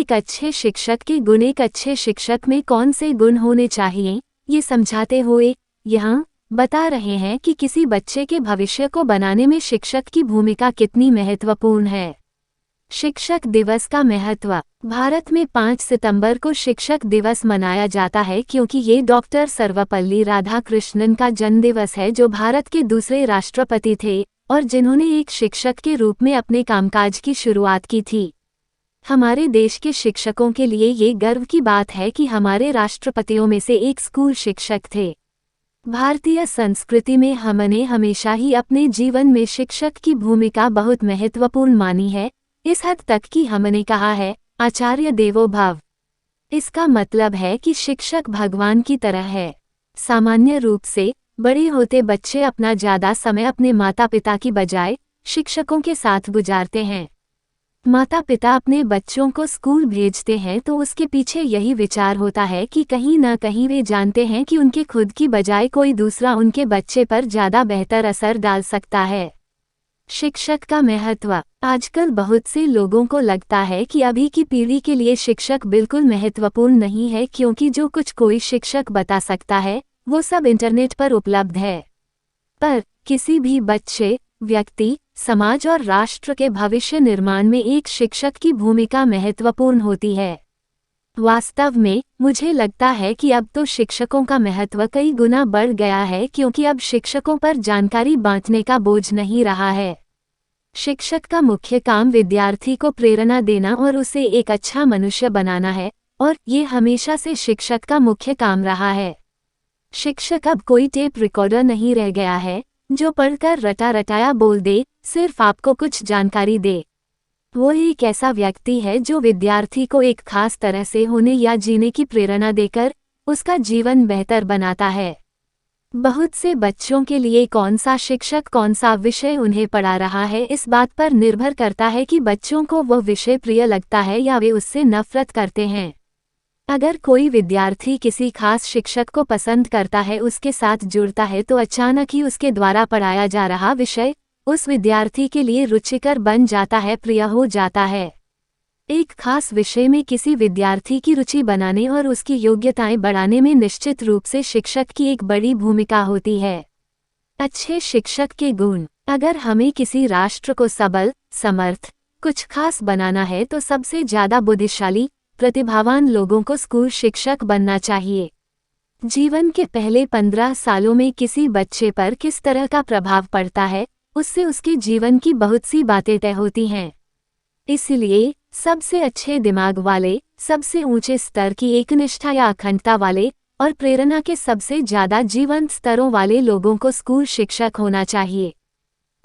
एक अच्छे शिक्षक के गुण। एक अच्छे शिक्षक में कौन से गुण होने चाहिए, ये समझाते हुए यहाँ बता रहे हैं कि किसी बच्चे के भविष्य को बनाने में शिक्षक की भूमिका कितनी महत्वपूर्ण है। शिक्षक दिवस का महत्व। भारत में 5 सितंबर को शिक्षक दिवस मनाया जाता है क्योंकि ये डॉक्टर सर्वपल्ली राधाकृष्णन का जन्मदिवस है, जो भारत के दूसरे राष्ट्रपति थे और जिन्होंने एक शिक्षक के रूप में अपने कामकाज की शुरुआत की थी। हमारे देश के शिक्षकों के लिए ये गर्व की बात है कि हमारे राष्ट्रपतियों में से एक स्कूल शिक्षक थे। भारतीय संस्कृति में हमने हमेशा ही अपने जीवन में शिक्षक की भूमिका बहुत महत्वपूर्ण मानी है, इस हद तक कि हमने कहा है आचार्य देवो भव। इसका मतलब है कि शिक्षक भगवान की तरह है। सामान्य रूप से बड़े होते बच्चे अपना ज़्यादा समय अपने माता पिता की बजाय शिक्षकों के साथ गुजारते हैं। माता पिता अपने बच्चों को स्कूल भेजते हैं तो उसके पीछे यही विचार होता है कि कहीं ना कहीं वे जानते हैं कि उनके खुद की बजाय कोई दूसरा उनके बच्चे पर ज़्यादा बेहतर असर डाल सकता है। शिक्षक का महत्व। आजकल बहुत से लोगों को लगता है कि अभी की पीढ़ी के लिए शिक्षक बिल्कुल महत्वपूर्ण नहीं है, क्योंकि जो कुछ कोई शिक्षक बता सकता है वो सब इंटरनेट पर उपलब्ध है। पर किसी भी बच्चे, व्यक्ति, समाज और राष्ट्र के भविष्य निर्माण में एक शिक्षक की भूमिका महत्वपूर्ण होती है। वास्तव में मुझे लगता है कि अब तो शिक्षकों का महत्व कई गुना बढ़ गया है, क्योंकि अब शिक्षकों पर जानकारी बांटने का बोझ नहीं रहा है। शिक्षक का मुख्य काम विद्यार्थी को प्रेरणा देना और उसे एक अच्छा मनुष्य बनाना है, और ये हमेशा से शिक्षक का मुख्य काम रहा है। शिक्षक अब कोई टेप रिकॉर्डर नहीं रह गया है जो पढ़कर रटा रटाया बोल दे, सिर्फ आपको कुछ जानकारी दे। वो एक ऐसा व्यक्ति है जो विद्यार्थी को एक खास तरह से होने या जीने की प्रेरणा देकर उसका जीवन बेहतर बनाता है। बहुत से बच्चों के लिए कौन सा शिक्षक कौन सा विषय उन्हें पढ़ा रहा है इस बात पर निर्भर करता है कि बच्चों को वह विषय प्रिय लगता है या वे उससे नफरत करते हैं। अगर कोई विद्यार्थी किसी खास शिक्षक को पसंद करता है, उसके साथ जुड़ता है, तो अचानक ही उसके द्वारा पढ़ाया जा रहा विषय उस विद्यार्थी के लिए रुचिकर बन जाता है, प्रिय हो जाता है। एक खास विषय में किसी विद्यार्थी की रुचि बनाने और उसकी योग्यताएं बढ़ाने में निश्चित रूप से शिक्षक की एक बड़ी भूमिका होती है। अच्छे शिक्षक के गुण। अगर हमें किसी राष्ट्र को सबल, समर्थ, कुछ खास बनाना है तो सबसे ज़्यादा बुद्धिशाली, प्रतिभावान लोगों को स्कूल शिक्षक बनना चाहिए। जीवन के पहले 15 सालों में किसी बच्चे पर किस तरह का प्रभाव पड़ता है, उससे उसके जीवन की बहुत सी बातें तय होती हैं। इसलिए सबसे अच्छे दिमाग वाले, सबसे ऊंचे स्तर की एकनिष्ठा या अखंडता वाले और प्रेरणा के सबसे ज़्यादा जीवंत स्तरों वाले लोगों को स्कूल शिक्षक होना चाहिए।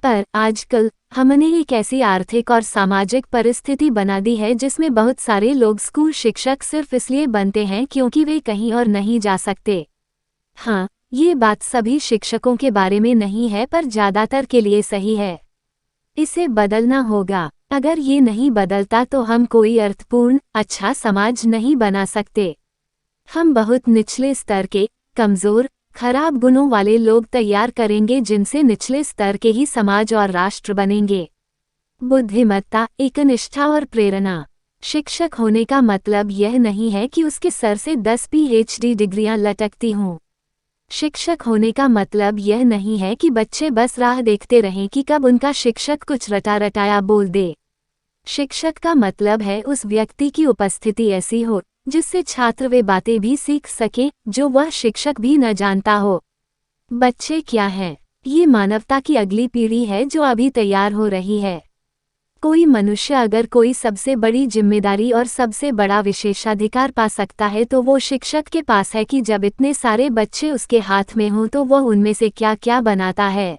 पर आजकल हमने एक ऐसी आर्थिक और सामाजिक परिस्थिति बना दी है जिसमें बहुत सारे लोग स्कूल शिक्षक सिर्फ इसलिए बनते हैं क्योंकि वे कहीं और नहीं जा सकते। हाँ, ये बात सभी शिक्षकों के बारे में नहीं है, पर ज़्यादातर के लिए सही है। इसे बदलना होगा। अगर ये नहीं बदलता तो हम कोई अर्थपूर्ण, अच्छा समाज नहीं बना सकते। हम बहुत निचले स्तर के, कमज़ोर, खराब गुणों वाले लोग तैयार करेंगे जिनसे निचले स्तर के ही समाज और राष्ट्र बनेंगे। बुद्धिमत्ता, एकनिष्ठा और प्रेरणा। शिक्षक होने का मतलब यह नहीं है कि उसके सर से 10 PhD डिग्रियां लटकती हों। शिक्षक होने का मतलब यह नहीं है कि बच्चे बस राह देखते रहें कि कब उनका शिक्षक कुछ रटा रटाया बोल दे। शिक्षक का मतलब है उस व्यक्ति की उपस्थिति ऐसी हो जिससे छात्र वे बातें भी सीख सके जो वह शिक्षक भी न जानता हो। बच्चे क्या हैं? ये मानवता की अगली पीढ़ी है जो अभी तैयार हो रही है। कोई मनुष्य अगर कोई सबसे बड़ी जिम्मेदारी और सबसे बड़ा विशेषाधिकार पा सकता है तो वो शिक्षक के पास है कि जब इतने सारे बच्चे उसके हाथ में हों तो वह उनमें से क्या क्या बनाता है।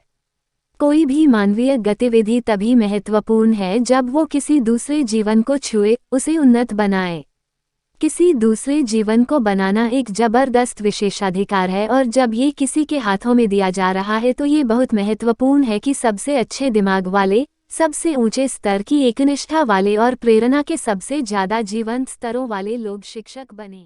कोई भी मानवीय गतिविधि तभी महत्वपूर्ण है जब वो किसी दूसरे जीवन को छुए, उसे उन्नत बनाए। किसी दूसरे जीवन को बनाना एक जबरदस्त विशेषाधिकार है, और जब ये किसी के हाथों में दिया जा रहा है तो ये बहुत महत्वपूर्ण है कि सबसे अच्छे दिमाग वाले, सबसे ऊंचे स्तर की एकनिष्ठा वाले और प्रेरणा के सबसे ज़्यादा जीवंत स्तरों वाले लोग शिक्षक बने।